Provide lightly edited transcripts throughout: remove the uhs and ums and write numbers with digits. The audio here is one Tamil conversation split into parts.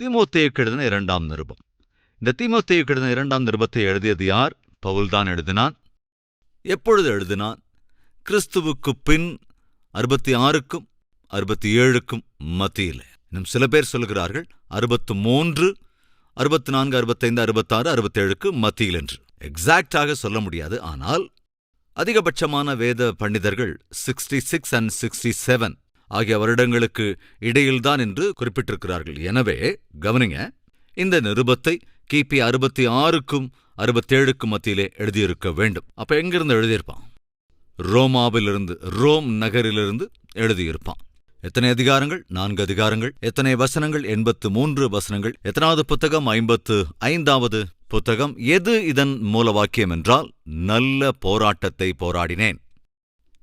தீமோத்தேயுக்கு எழுதின 2ஆம் நிருபம். இந்த தீமோத்தேயுக்கு எழுதின 2ஆம் நிருபத்தை எழுதியது யார்? பவுல்தான் எழுதினான். எப்பொழுது எழுதினான்? கிறிஸ்துவுக்குப் பின் 66க்கும் 67க்கும் மத்தியில். இன்னும் சில பேர் சொல்கிறார்கள் 63, 64, 65, 66, 67க்கு மத்தியில் என்று. எக்ஸாக்டாக சொல்ல முடியாது. ஆனால் அதிகபட்சமான வேத பண்டிதர்கள் 66 and 67 ஆகிய வருடங்களுக்கு இடையில்தான் என்று குறிப்பிட்டிருக்கிறார்கள். எனவே கவனிங்க, இந்த நிருபத்தை கிபி 66க்கும் 67க்கும் மத்தியிலே எழுதியிருக்க வேண்டும். அப்ப எங்கிருந்து எழுதியிருப்பான்? ரோமாவிலிருந்து, ரோம் நகரிலிருந்து எழுதியிருப்பான். எத்தனை அதிகாரங்கள்? 4 அதிகாரங்கள். எத்தனை வசனங்கள்? 83 வசனங்கள். எத்தனாவது புத்தகம்? 55வது புத்தகம். எது இதன் மூல வாக்கியம் என்றால், நல்ல போராட்டத்தை போராடினேன்,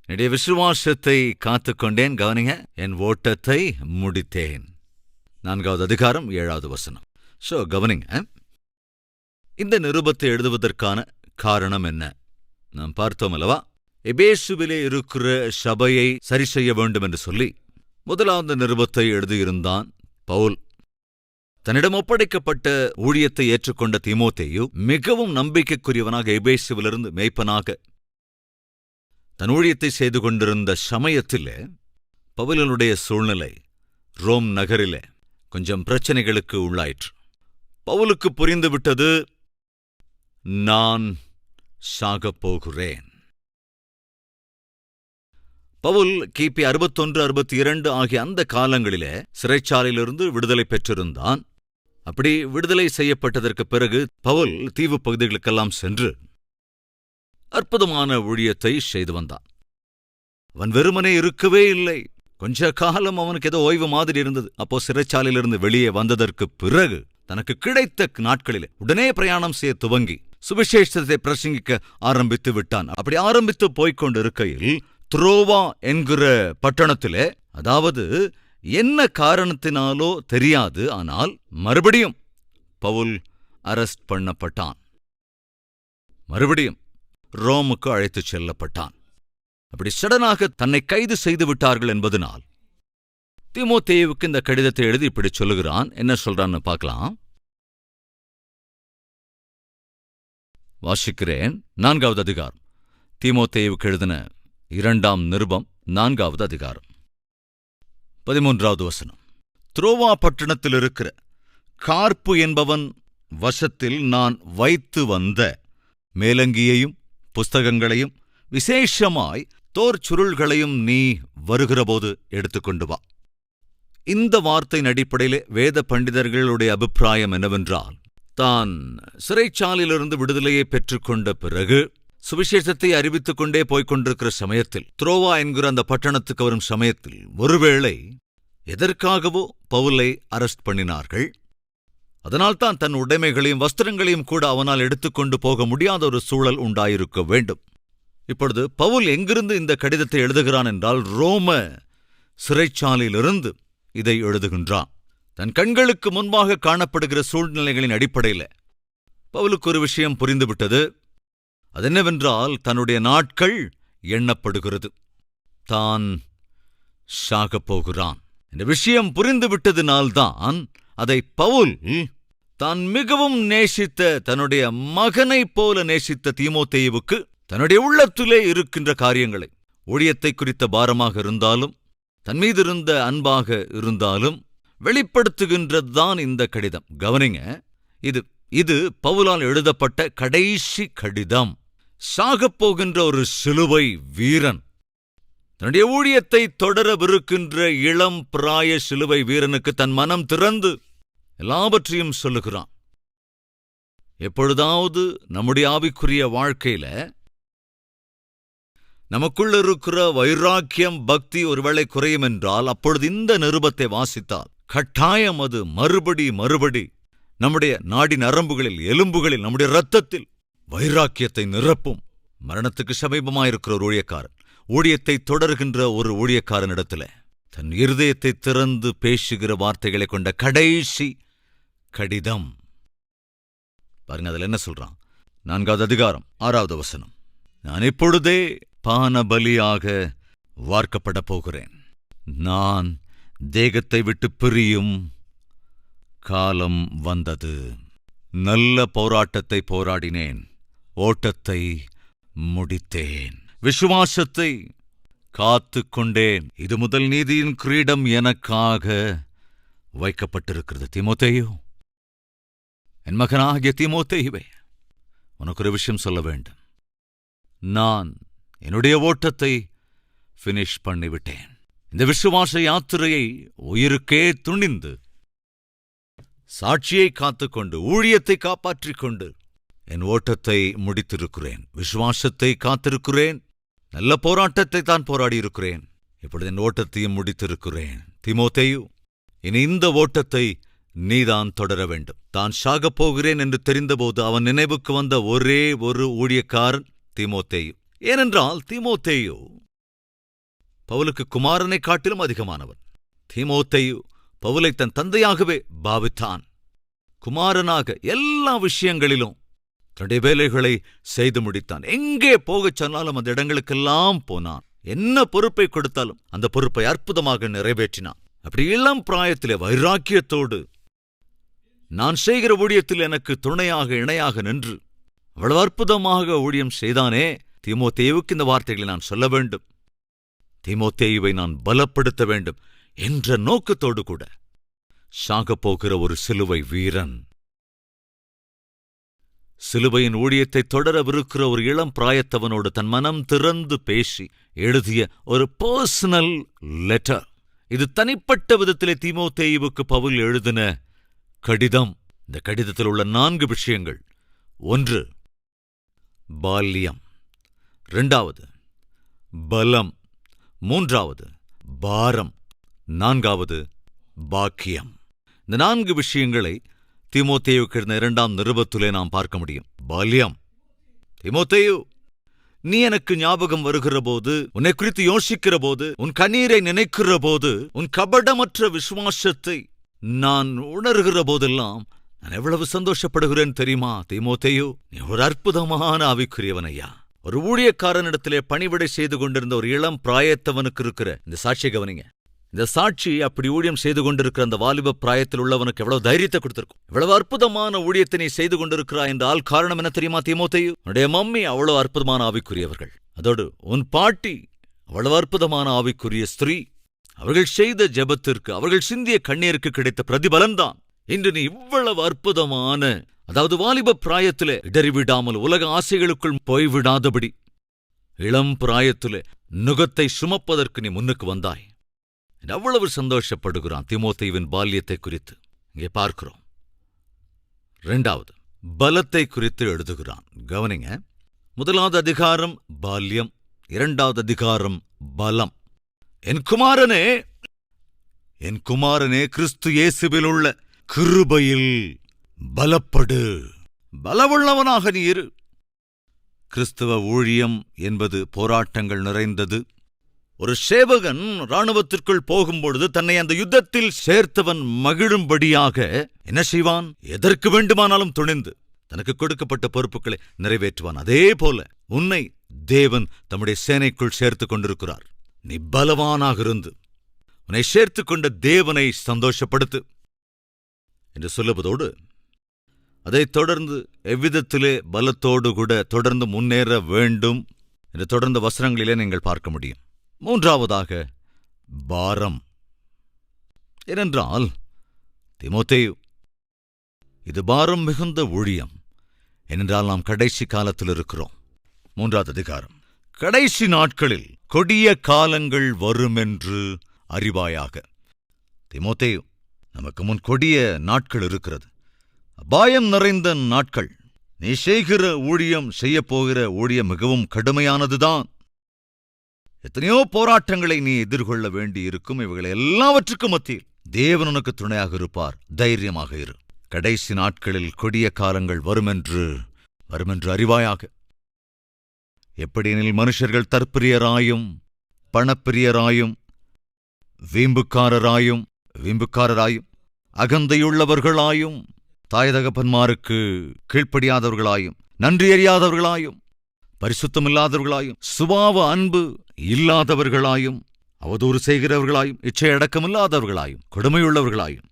என்னுடைய விசுவாசத்தை காத்துக்கொண்டேன், கவனிங்க, என் ஓட்டத்தை முடித்தேன். 4வது அதிகாரம் 7வது வசனம். கவனிங்க, இந்த நிருபத்தை எழுதுவதற்கான காரணம் என்ன? நாம் பார்த்தோம் அல்லவா? எபேசுவிலே இருக்கிற சபையை சரி செய்ய வேண்டும் என்று சொல்லி முதலாவது நிருபத்தை எழுதியிருந்தான் பவுல். தன்னிடம் ஒப்படைக்கப்பட்ட ஊழியத்தை ஏற்றுக்கொண்ட தீமோத்தேயு மிகவும் நம்பிக்கைக்குரியவனாக எபேசுவிலிருந்து மேய்ப்பனாக தன் ஊழியத்தை செய்து கொண்டிருந்த சமயத்திலே பவுலனுடைய சூழ்நிலை ரோம் நகரிலே கொஞ்சம் பிரச்சனைகளுக்கு உள்ளாயிற்று. பவுலுக்கு புரிந்துவிட்டது, நான் சாகப் போகிறேன். பவுல் கிபி 61, 62 ஆகிய அந்த காலங்களிலே சிறைச்சாலையிலிருந்து விடுதலை பெற்றிருந்தான். அப்படி விடுதலை செய்யப்பட்டதற்கு பிறகு பவுல் தீவு பகுதிகளுக்கெல்லாம் சென்று அற்புதமான ஊழியத்தை செய்து வந்தான். அவன் வெறுமனே இருக்கவே இல்லை. கொஞ்ச காலம் அவனுக்கு ஏதோ ஓய்வு மாதிரி இருந்தது. அப்போ சிறைச்சாலையிலிருந்து வெளியே வந்ததற்கு பிறகு தனக்கு கிடைத்த நாட்களிலே உடனே பிரயாணம் செய்ய துவங்கி சுவிசேஷத்தை பிரசங்கிக்க ஆரம்பித்து விட்டான். அப்படி ஆரம்பித்து போய்கொண்டிருக்கையில் துரோவா என்கிற பட்டணத்திலே, அதாவது என்ன காரணத்தினாலோ தெரியாது, ஆனால் மறுபடியும் பவுல் அரெஸ்ட் பண்ணப்பட்டான். மறுபடியும் ரோமுக்கு அழைத்துச் செல்லப்பட்டான். அப்படி சடனாக தன்னை கைது செய்து விட்டார்கள் என்பதனால் தீமோத்தேயுவுக்கு இந்த கடிதத்தை எழுதி இப்படி சொல்லுகிறான். என்ன சொல்றான்னு பார்க்கலாம். வாசிக்கிறேன். 4வது அதிகாரம், தீமோத்தேயுவுக்கு எழுதின 2ஆம் நிருபம், 4வது அதிகாரம், 13வது வசனம். துரோவா பட்டணத்தில் இருக்கிற கார்ப்பு என்பவன் வசத்தில் நான் வைத்து வந்த மேலங்கியையும் புஸ்தகங்களையும் விசேஷமாய் தோர் சுருள்களையும் நீ வருகிறபோது எடுத்துக்கொண்டு வா. இந்த வார்த்தையின் அடிப்படையிலே வேத பண்டிதர்களுடைய அபிப்பிராயம் என்னவென்றால், தான் சிறைச்சாலையிலிருந்து விடுதலையை பெற்றுக்கொண்ட பிறகு சுவிசேஷத்தை அறிவித்துக் கொண்டே போய்கொண்டிருக்கிற சமயத்தில், துரோவா என்கிற அந்த பட்டணத்துக்கு வரும் சமயத்தில் ஒருவேளை எதற்காகவோ பவுலை அரெஸ்ட் பண்ணினார்கள். அதனால்தான் தன் உடைமைகளையும் வஸ்திரங்களையும் கூட அவனால் எடுத்துக்கொண்டு போக முடியாத ஒரு சூழல் உண்டாயிருக்க வேண்டும். இப்பொழுது பவுல் எங்கிருந்து இந்த கடிதத்தை எழுதுகிறான் என்றால், ரோம சிறைச்சாலையிலிருந்து இதை எழுதுகின்றான். தன் கண்களுக்கு முன்பாக காணப்படுகிற சூழ்நிலைகளின் அடிப்படையில் பவுலுக்கு ஒரு விஷயம் புரிந்துவிட்டது. அதென்னவென்றால், தன்னுடைய நாட்கள் எண்ணப்படுகிறது, தான் சாகப் போகிறான். இந்த விஷயம் புரிந்துவிட்டதினால்தான் அதை பவுல் தான் மிகவும் நேசித்த, தன்னுடைய மகனைப் போல நேசித்த தீமோத்தேயுவுக்கு தன்னுடைய உள்ளத்திலே இருக்கின்ற காரியங்களை, ஊழியத்தை குறித்த பாரமாக இருந்தாலும் தன் மீது இருந்த அன்பாக இருந்தாலும் வெளிப்படுத்துகின்றதுதான் இந்த கடிதம். கவனிங்க, இது பவுலால் எழுதப்பட்ட கடைசி கடிதம். சாகப்போகின்ற ஒரு சிலுவை வீரன் தன்னுடைய ஊழியத்தை தொடரவிருக்கின்ற இளம் பிராய சிலுவை வீரனுக்கு தன் மனம் திறந்து எல்லாவற்றையும் சொல்லுகிறான். எப்பொழுதாவது நம்முடைய ஆவிக்குரிய வாழ்க்கையில நமக்குள்ள இருக்கிற வைராக்கியம், பக்தி ஒருவேளை குறையும் என்றால், அப்பொழுது இந்த நிருபத்தை வாசித்தால் கட்டாயம் அது மறுபடி நம்முடைய நாடி நரம்புகளில், எலும்புகளில், நம்முடைய இரத்தத்தில் வைராக்கியத்தை நிரப்பும். மரணத்துக்கு சமீபமாயிருக்கிற ஒரு ஊழியக்காரன், ஊழியத்தை தொடர்கின்ற ஒரு ஊழியக்காரனிடத்துல தன் இருதயத்தை திறந்து பேசுகிற வார்த்தைகளை கொண்ட கடைசி கடிதம். பாருங்க, அதுல என்ன சொல்றான்? 4வது அதிகாரம் 6வது வசனம். நான் இப்பொழுதே பானபலியாக வார்க்கப்பட போகிறேன். நான் தேகத்தை விட்டு பிரியும் காலம் வந்தது. நல்ல போராட்டத்தை போராடினேன், ஓட்டத்தை முடித்தேன், விசுவாசத்தை காத்து கொண்டேன். இது முதல் நீதியின் கிரீடம் எனக்காக வைக்கப்பட்டிருக்கிறது. தீமோத்தேயு, என் மகனாகிய தீமோத்தேயுவே, உனக்கு ஒரு விஷயம் சொல்ல வேண்டும். நான் என்னுடைய ஓட்டத்தை ஃபினிஷ் பண்ணிவிட்டேன். இந்த விசுவாச யாத்திரையை உயிருக்கே துணிந்து சாட்சியை காத்துக்கொண்டு ஊழியத்தை காப்பாற்றிக் கொண்டு என் ஓட்டத்தை முடித்திருக்கிறேன், விசுவாசத்தை காத்திருக்கிறேன், நல்ல போராட்டத்தை தான் போராடியிருக்கிறேன். இப்பொழுது என் ஓட்டத்தையும் முடித்திருக்கிறேன். தீமோத்தேயு, இனி இந்த ஓட்டத்தை நீதான் தொடர வேண்டும். தான் சாகப் போகிறேன் என்று தெரிந்தபோது அவன் நினைவுக்கு வந்த ஒரே ஒரு ஊழியக்காரன் தீமோத்தேயு. ஏனென்றால் தீமோத்தேயு பவுலுக்கு குமாரனை காட்டிலும் அதிகமானவன். தீமோத்தேயு பவுலை தன் தந்தையாகவே பாவித்தான். குமாரனாக எல்லா விஷயங்களிலும் தன்னுடைய வேலைகளை செய்து முடித்தான். எங்கே போகச் சொன்னாலும் அந்த இடங்களுக்கெல்லாம் போனான். என்ன பொறுப்பை கொடுத்தாலும் அந்த பொறுப்பை அற்புதமாக நிறைவேற்றினான். அப்படி இளம் பிராயத்திலே வைராக்கியத்தோடு நான் செய்கிற ஊழியத்தில் எனக்கு துணையாக இணையாக நின்று அவ்வளவு அற்புதமாக ஊழியம் செய்தானே. தீமோத்தேயுவுக்கு இந்த வார்த்தைகளை நான் சொல்ல வேண்டும், தீமோத்தேயுவை நான் பலப்படுத்த வேண்டும் என்ற நோக்கத்தோடு கூட சாகப் போகிற ஒரு சிலுவை வீரன், சிலுவையின் ஊழியத்தை தொடரவிருக்கிற ஒரு இளம் பிராயத்தவனோடு தன் மனம் திறந்து பேசி எழுதிய ஒரு பர்சனல் லெட்டர். இது தனிப்பட்ட விதத்திலே தீமோத்தேயுவுக்கு பவுல் எழுதின கடிதம். இந்த கடிதத்தில் உள்ள 4 விஷயங்கள்: 1, பால்யம்; 2, பலம்; 3, பாரம்; 4, பாக்கியம். இந்த 4 விஷயங்களை தீமோத்தேயுவுக்கு எழுதின 2ஆம் நிருபத்திலே நாம் பார்க்க முடியும். பால்யம்: தீமோத்தேயு, நீ எனக்கு ஞாபகம் வருகிறபோது, உன்னை குறித்து யோசிக்கிறபோது, உன் கண்ணீரை நினைக்கிறபோது, உன் கபடமற்ற விசுவாசத்தை நான் உணர்கிற போதெல்லாம் நான் எவ்வளவு சந்தோஷப்படுகிறேன் தெரியுமா? தீமோத்தேயு, நீ ஒரு அற்புதமான ஆவிக்குரியவனையா. ஒரு ஊழியக்காரனிடத்திலே பணிவிடை செய்து கொண்டிருந்த ஒரு இளம் பிராயத்தவனுக்கு இருக்கிற இந்த சாட்சியை கவனிங்க. இந்த சாட்சி அப்படி ஊழியம் செய்து கொண்டிருக்கிற அந்த வாலிப பிராயத்தில் உள்ளவனுக்கு எவ்வளவு தைரியத்தை கொடுத்திருக்கும். எவ்வளவு அற்புதமான ஊழியத்தை நீ செய்து கொண்டிருக்கிறாய் என்றால் காரணம் என்ன தெரியுமா தீமோத்தேயு? உன்னுடைய மம்மி அவ்வளவு அற்புதமான ஆவிக்குரியவர்கள். அதோடு உன் பாட்டி அவ்வளவு அற்புதமான ஆவிக்குரிய ஸ்திரீ. அவர்கள் செய்த ஜெபத்திற்கு, அவர்கள் சிந்திய கண்ணீருக்கு கிடைத்த பிரதிபலன்தான் இன்று நீ இவ்வளவு அற்புதமான, அதாவது வாலிப பிராயத்திலே இடறிவிடாமல் உலக ஆசைகளுக்குள் போய்விடாதபடி இளம் பிராயத்திலே நுகத்தை சுமப்பதற்கு நீ முன்னுக்கு வந்தாய். அவ்வளவு சந்தோஷப்படுகிறான் தீமோத்தேயுவின் பால்யத்தை குறித்து இங்கே பார்க்கிறோம். 2, பலத்தை குறித்து எழுதுகிறான். கவனிங்க, 1வது அதிகாரம் பால்யம், 2வது அதிகாரம் பலம். என் குமாரனே, கிறிஸ்து இயேசுவில் உள்ள கிருபையில் பலப்படு, பலவுள்ளவனாக நீ இரு. கிறிஸ்தவ ஊழியம் என்பது போராட்டங்கள் நிறைந்தது. ஒரு சேவகன் இராணுவத்திற்குள் போகும்பொழுது தன்னை அந்த யுத்தத்தில் சேர்த்தவன் மகிழும்படியாக என்ன செய்வான்? எதற்கு வேண்டுமானாலும் துணிந்து தனக்கு கொடுக்கப்பட்ட பொறுப்புகளை நிறைவேற்றுவான். அதே போல உன்னை தேவன் தம்முடைய சேனைக்குள் சேர்த்துக் கொண்டிருக்கிறார். நீ பலவானாக இருந்து உன்னை சேர்த்துக் கொண்ட தேவனை சந்தோஷப்படுத்து என்று சொல்லுவதோடு, அதைத் தொடர்ந்து எவ்விதத்திலே பலத்தோடு கூட தொடர்ந்து முன்னேற வேண்டும் என்று தொடர்ந்த வசனங்களிலே நீங்கள் பார்க்க முடியும். 3வதாக பாரம். ஏனென்றால் தீமோத்தேயு, இது பாரம் மிகுந்த ஊழியம். ஏனென்றால் நாம் கடைசி காலத்தில் இருக்கிறோம். 3வது அதிகாரம், கடைசி நாட்களில் கொடிய காலங்கள் வருமென்று அறிவாயாக. தீமோத்தேயு, நமக்கு முன் கொடிய நாட்கள் இருக்கிறது, அபாயம் நிறைந்த நாட்கள். நீ செய்கிற ஊழியம், செய்யப்போகிற ஊழியம் மிகவும் கடுமையானதுதான். எத்தனையோ போராட்டங்களை நீ எதிர்கொள்ள வேண்டி இருக்கும். இவைகளை எல்லாவற்றுக்கும் மத்தியில் தேவன் உனக்கு துணையாக இருப்பார். தைரியமாக இரு. கடைசி நாட்களில் கொடிய காலங்கள் வருமென்று அறிவாயாக. எப்படியெனில் மனுஷர்கள் தற்பிரியராயும் பணப்பிரியராயும் வீம்புக்காரராயும் அகந்தையுள்ளவர்களாயும் தாயதகப்பன்மாருக்கு கீழ்ப்படியாதவர்களாயும் நன்றியறியாதவர்களாயும் பரிசுத்தமில்லாதவர்களாயும் சுபாவ அன்பு இல்லாதவர்களாயும் அவதூறு செய்கிறவர்களாயும் இச்சையடக்கமில்லாதவர்களாயும் கொடுமையுள்ளவர்களாயும்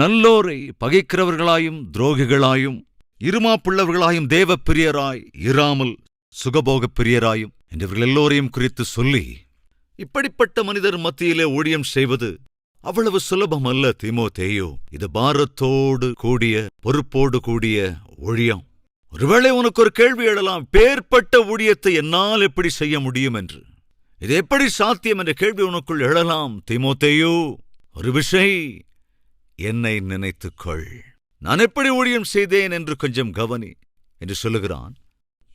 நல்லோரை பகைக்கிறவர்களாயும் துரோகிகளாயும் இருமாப்புள்ளவர்களாயும் தேவ பிரியராய் இராமல் சுகபோகப் பிரியராயும் என்றவர்கள் எல்லோரையும் குறித்து சொல்லி, இப்படிப்பட்ட மனிதர் மத்தியிலே ஊழியம் செய்வது அவ்வளவு சுலபம் அல்ல தீமோத்தேயு. இது பாரத்தோடு கூடிய பொறுப்போடு கூடிய ஊழியம். ஒருவேளை உனக்கு ஒரு கேள்வி எழலாம், பேர்பட்ட ஊழியத்தை என்னால் எப்படி செய்ய முடியும் என்று. இது எப்படி சாத்தியம் என்ற கேள்வி உனக்குள் எழலாம் தீமோத்தேயு. ஒரு விஷயம், என்னை நினைத்துக்கொள். நான் எப்படி ஊழியம் செய்தேன் என்று கொஞ்சம் கவனி என்று சொல்லுகிறான்.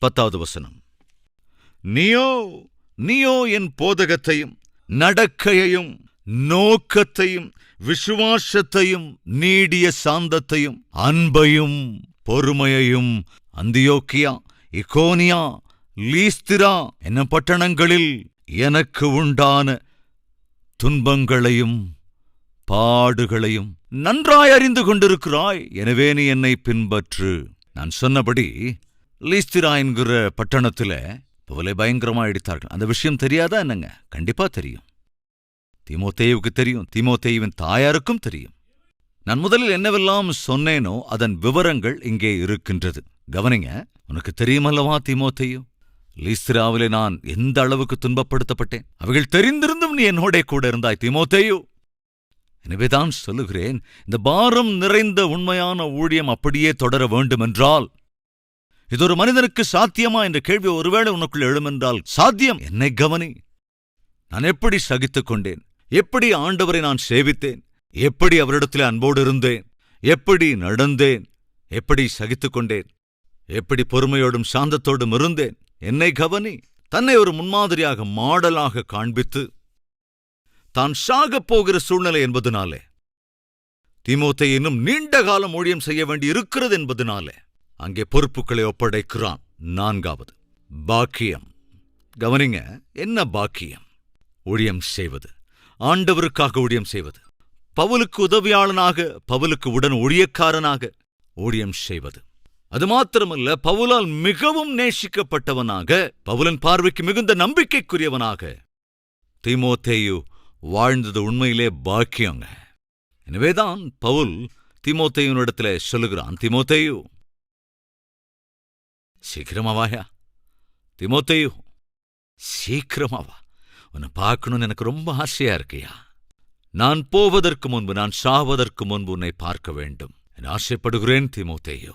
10வது வசனம். நீயோ என் போதகத்தையும் நடக்கையையும் நோக்கத்தையும் விசுவாசத்தையும் நீடிய சாந்தத்தையும் அன்பையும் பொறுமையையும் அந்தியோக்கியா இக்கோனியா லீஸ்திரா என்ன பட்டணங்களில் எனக்கு உண்டான துன்பங்களையும் பாடுகளையும் நன்றாய் அறிந்து கொண்டிருக்கிறாய். எனவே நீ என்னை பின்பற்று. நான் சொன்னபடி லீஸ்திரா என்கிற பட்டணத்துல பவுலை பயங்கரமா அடித்தார்கள். அந்த விஷயம் தெரியாதா என்னங்க? கண்டிப்பா தெரியும். தீமோத்தேயுவுக்கு தெரியும், தீமோத்தேயுவின் தாயாருக்கும் தெரியும். நான் முதலில் என்னவெல்லாம் சொன்னேனோ அதன் விவரங்கள் இங்கே இருக்கின்றது. கவனிங்க. உனக்கு தெரியுமல்லவா தீமோத்தேயு, லீஸ்திராவிலே நான் எந்த அளவுக்கு துன்பப்படுத்தப்பட்டேன். அவைகள் தெரிந்திருந்தும் நீ என்னோட கூட இருந்தாய் தீமோத்தேயு. எனவேதான் சொல்லுகிறேன், இந்த பாரம் நிறைந்த உண்மையான ஊழியம் அப்படியே தொடர வேண்டுமென்றால், இது ஒரு மனிதனுக்கு சாத்தியமா என்ற கேள்வி ஒருவேளை உனக்குள் எழுமென்றால் சாத்தியம். என்னை கவனி. நான் எப்படி சகித்துக் கொண்டேன், எப்படி ஆண்டவரை நான் சேவித்தேன், எப்படி அவரிடத்தில் அன்போடு இருந்தேன், எப்படி நடந்தேன், எப்படி சகித்துக் கொண்டேன், எப்படி பொறுமையோடும் சாந்தத்தோடும் இருந்தேன். என்னை கவனி. தன்னை ஒரு முன்மாதிரியாக மாடலாக காண்பித்து தான் சாகப் போகிற சூழ்நிலை என்பதனாலே, தீமோத்தேயு இன்னும் நீண்ட காலம் ஊழியம் செய்ய வேண்டி இருக்கிறது என்பதனாலே அங்கே பொறுப்புகளை ஒப்படைக்கிறான். 4வது பாக்கியம். கவனிங்க. என்ன பாக்கியம்? ஊழியம் செய்வது, ஆண்டவருக்காக ஊழியம் செய்வது, பவுலுக்கு உதவியாளனாக, பவுலுக்கு உடன் ஊழியக்காரனாக ஊழியம் செய்வது. அது மாத்திரமல்ல, பவுலால் மிகவும் நேசிக்கப்பட்டவனாக, பவுலின் பார்வைக்கு மிகுந்த நம்பிக்கைக்குரியவனாக தீமோத்தேயு வாழ்ந்தது உண்மையிலே பாக்கியங்க. எனவேதான் பவுல் தீமோத்தேயுனிடத்திலே சொல்லுகிறான், தீமோத்தேயு சீக்கிரமாவாயா, தீமோத்தேயு சீக்கிரமாவா, உன்னை பார்க்கணும்னு எனக்கு ரொம்ப ஆசையா இருக்கியா. நான் போவதற்கு முன்பு, நான் சாவதற்கு முன்பு உன்னை பார்க்க வேண்டும் என ஆசைப்படுகிறேன் தீமோத்தேயு.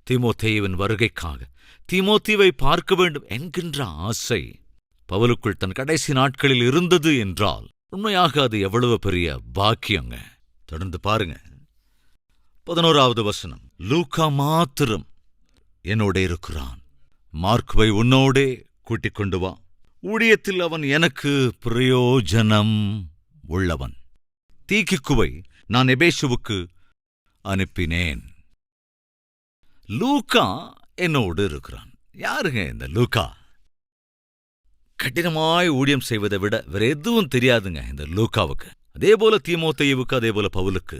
தீமோத்தேயுவின் வருகைக்காக தீமோத்தேயுவை பார்க்க வேண்டும் என்கின்ற ஆசை பவுலுக்குள் தன் கடைசி நாட்களில் இருந்தது என்றால் உண்மையாக அது எவ்வளவு பெரிய பாக்கியங்க. தொடர்ந்து பாருங்க. 11வது வசனம். லூக்கா மாத்திரம் என்னோட இருக்கிறான். மார்க்குவை உன்னோடே கூட்டிக் கொண்டு வா. ஊழியத்தில் அவன் எனக்கு பிரயோஜனம் உள்ளவன். தீக்கிக்குவை நான் எபேசுவுக்கு அனுப்பினேன். லூக்கா என்னோடு இருக்கிறான். யாருங்க இந்த லூக்கா? கடினமாய் ஊழியம் செய்வதை விட வேற எதுவும் தெரியாதுங்க இந்த லூக்காவுக்கு. அதேபோல தீமோத்தேயுவுக்கு, அதேபோல பவுலுக்கு.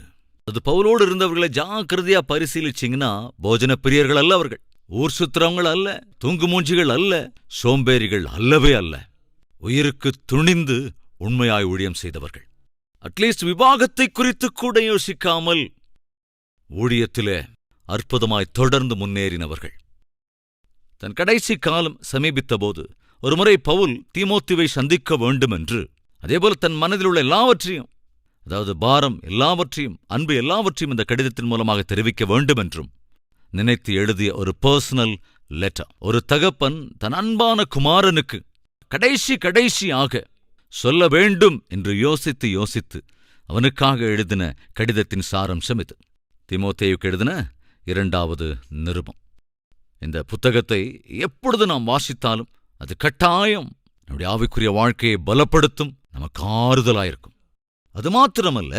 அது பவுலோடு இருந்தவர்களை ஜாக்கிரதையா பரிசீலிச்சிங்கன்னா, போஜன பிரியர்கள் அல்ல அவர்கள், ஊர் சுத்துறவங்கள் அல்ல, தூங்கு மூஞ்சிகள் அல்ல, சோம்பேறிகள் அல்லவே அல்ல. உயிருக்கு துணிந்து உண்மையாய் ஊழியம் செய்தவர்கள். அட்லீஸ்ட் விவாகத்தை குறித்து கூட யோசிக்காமல் ஊழியத்திலே அற்புதமாய் தொடர்ந்து முன்னேறினவர்கள். தன் கடைசி காலம் சமீபித்தபோது ஒருமுறை பவுல் தீமோத்தேயுவை சந்திக்க வேண்டுமென்று, அதேபோல தன் மனதில் உள்ள எல்லாவற்றையும், அதாவது பாரம் எல்லாவற்றையும், அன்பு எல்லாவற்றையும் இந்த கடிதத்தின் மூலமாக தெரிவிக்க வேண்டுமென்றும் நினைத்து எழுதிய ஒரு பர்சனல் லெட்டர். ஒரு தகப்பன் தன் அன்பான குமாரனுக்கு கடைசியாக சொல்ல வேண்டும் என்று யோசித்து அவனுக்காக எழுதின கடிதத்தின் சாரம்சம் இது. தீமோத்தேயுக்கு எழுதின 2வது நிருபம். இந்த புத்தகத்தை எப்பொழுது நாம் வாசித்தாலும் அது கட்டாயம் நம்முடைய ஆவிக்குரிய வாழ்க்கையை பலப்படுத்தும், நமக்கு ஆறுதலாயிருக்கும். அது மாத்திரமல்ல,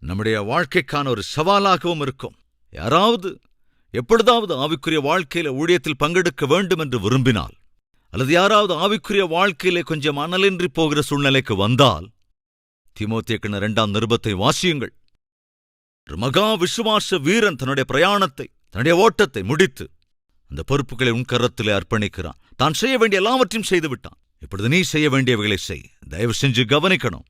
நம்முடைய வாழ்க்கைக்கான ஒரு சவாலாகவும் இருக்கும். யாராவது எப்பொழுதாவது ஆவிக்குரிய வாழ்க்கையில ஊழியத்தில் பங்கெடுக்க வேண்டும் என்று விரும்பினால், அல்லது யாராவது ஆவிக்குரிய வாழ்க்கையிலே கொஞ்சம் அனலின்றி போகிற சூழ்நிலைக்கு வந்தால், தீமோத்தேயுக்கு 2ஆம் நிருபத்தை வாசியுங்கள். ஒரு மகா விசுவாச வீரன் தன்னுடைய பிரயாணத்தை, தன்னுடைய ஓட்டத்தை முடித்து அந்த பொறுப்புகளை உன் கரத்திலே அர்ப்பணிக்கிறான். தான் செய்ய வேண்டிய எல்லாவற்றையும் செய்து விட்டான். இப்பொழுது நீ செய்ய வேண்டியவைகளை செய். தயவு செஞ்சு கவனிக்கணும்.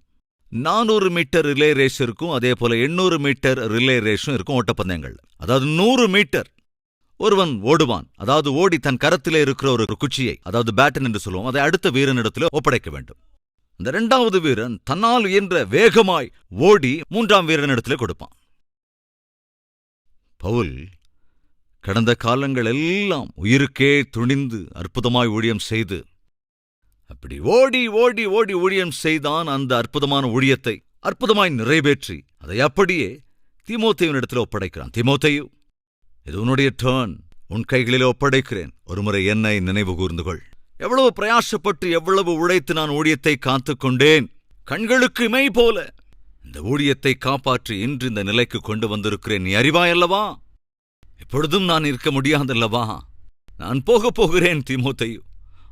400 மீட்டர் ரிலே ரேஸ் இருக்கும், அதே போல 800 மீட்டர் ரிலே ரேஸும் இருக்கும் ஓட்டப்பந்தயங்கள். அதாவது 100 மீட்டர் ஒருவன் ஓடுவான், அதாவது ஓடி தன் கரத்திலே இருக்கிற ஒரு குச்சியை, அதாவது பேட்டன் என்று சொல்லுவோம், அதை அடுத்த வீரனிடத்தில் ஒப்படைக்க வேண்டும். அந்த 2வது வீரன் தன்னால் இயன்ற வேகமாய் ஓடி 3ஆம் வீரனிடத்திலே கொடுப்பான். பவுல் கடந்த காலங்கள் எல்லாம் உயிருக்கே துணிந்து அற்புதமாய் ஊழியம் செய்து, அப்படி ஓடி ஓடி ஓடி ஊழியம் செய்தான். அந்த அற்புதமான ஊழியத்தை அற்புதமாய் நிறைவேற்றி அதை அப்படியே தீமோத்தேயுவினிடத்தில் ஒப்படைக்கிறான். தீமோத்தேயு, இது உன்னுடைய டர்ன், உன் கைகளிலே ஒப்படைக்கிறேன். ஒருமுறை என்னை நினைவு கூர்ந்துகொள். எவ்வளவு பிரயாசப்பட்டு எவ்வளவு உழைத்து நான் ஊழியத்தை காத்துக்கொண்டேன். கண்களுக்கு இமை போல இந்த ஊழியத்தை காப்பாற்றி இன்று இந்த நிலைக்கு கொண்டு வந்திருக்கிறேன். நீ அறிவாயல்லவா? இப்பொழுதும் நான் இருக்க முடியாதல்லவா? நான் போகிறேன் தீமோத்தேயு.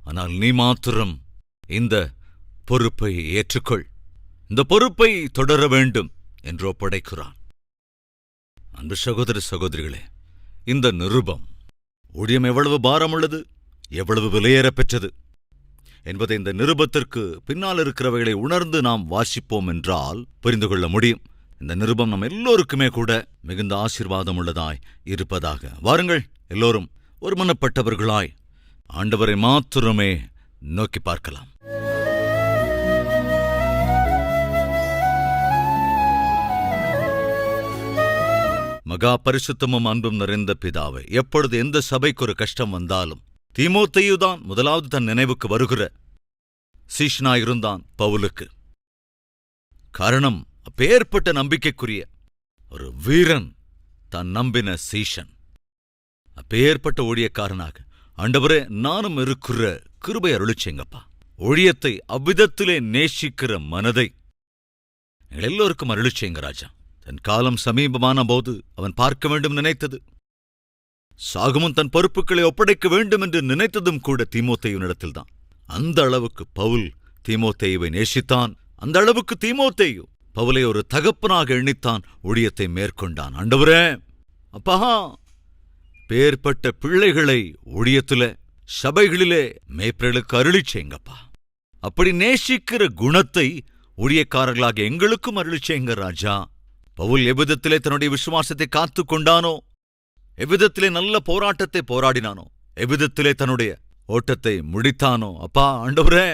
ஆனால் நீ மாத்திரம் இந்த பொறுப்பை ஏற்றுக்கொள், இந்த பொறுப்பை தொடர வேண்டும் என்று ஒப்படைக்கிறான். அன்பு சகோதர சகோதரிகளே, இந்த நிருபம் ஊழியம் எவ்வளவு பாரமுள்ளது, எவ்வளவு விலையேறப் பெற்றது என்பதை இந்த நிருபத்திற்கு பின்னால் இருக்கிறவைகளை உணர்ந்து நாம் வாசிப்போம் என்றால் புரிந்து கொள்ள முடியும். இந்த நிருபம் நம் எல்லோருக்குமே கூட மிகுந்த ஆசீர்வாதம் உள்ளதாய் இருப்பதாக. வாருங்கள், எல்லோரும் ஒருமனப்பட்டவர்களாய் ஆண்டவரை மாத்திரமே நோக்கி பார்க்கலாம். மகா பரிசுத்தமும் அன்பும் நிறைந்த பிதாவே, எப்பொழுது எந்த சபைக்கு ஒரு கஷ்டம் வந்தாலும் தீமோத்தேயுதான் முதலாவது தன் நினைவுக்கு வருகிற சீஷனாயிருந்தான் பவுலுக்கு. காரணம், அப்பேற்பட்ட நம்பிக்கைக்குரிய ஒரு வீரன் தான் நம்பின சீஷன். அப்பேற்பட்ட ஊழியக்காரனாக ஆண்டவரே நானும் இருக்கிற கிருபை அருளிச்சேங்கப்பா. ஊழியத்தை அவ்விதத்திலே நேசிக்கிற மனதை எங்கள் எல்லோருக்கும் அருளிச்சேங்க ராஜா. தன் காலம் சமீபமான போது அவன் பார்க்க வேண்டும் நினைத்தது, சாகுமுன் தன் பொறுப்புகளை ஒப்படைக்க வேண்டும் என்று நினைத்ததும் கூட தீமோத்தேயுனிடத்தில்தான். அந்த அளவுக்கு பவுல் தீமோத்தேயுவை நேசித்தான். அந்த அளவுக்கு தீமோத்தேயு பவுலை ஒரு தகப்பனாக எண்ணித்தான் ஊழியத்தை மேற்கொண்டான். ஆண்டவரே அப்பா, பேர்பட்ட பிள்ளைகளை ஊழியத்திலே சபைகளிலே மேய்ப்பர்களுக்கு அருளிச்சேங்கப்பா. அப்படி நேசிக்கிற குணத்தை ஊழியக்காரர்களாக எங்களுக்கும் அருளிச்சேங்க ராஜா. பவுல் எவ்விதத்திலே தன்னுடைய விசுவாசத்தை காத்து கொண்டானோ, எவ்விதத்திலே நல்ல போராட்டத்தை போராடினானோ, எவ்விதத்திலே தன்னுடைய ஓட்டத்தை முடித்தானோ, அப்பா ஆண்டவரே,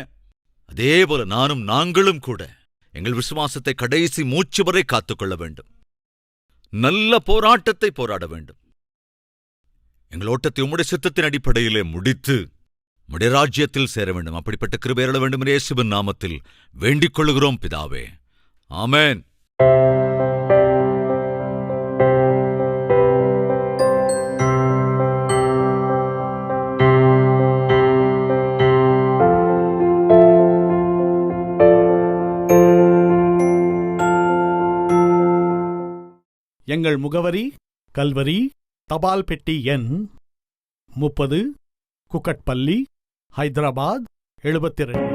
அதே போல நாங்களும் கூட எங்கள் விசுவாசத்தை கடைசி மூச்சு வரை காத்துக்கொள்ள வேண்டும். நல்ல போராட்டத்தை போராட வேண்டும். எங்கள் ஓட்டத்தை உம்முடைய சித்தத்தின் அடிப்படையிலே முடித்து உம்முடைய ராஜ்யத்தில் சேர வேண்டும். அப்படிப்பட்ட கிருபை அருள வேண்டும் என்று இயேசுவின் நாமத்தில் வேண்டிக் கொள்கிறோம் பிதாவே. ஆமென். எங்கள் முகவரி: கல்வரி, தபால் பெட்டி எண் 30, குக்கட்பள்ளி, ஹைதராபாத் 72.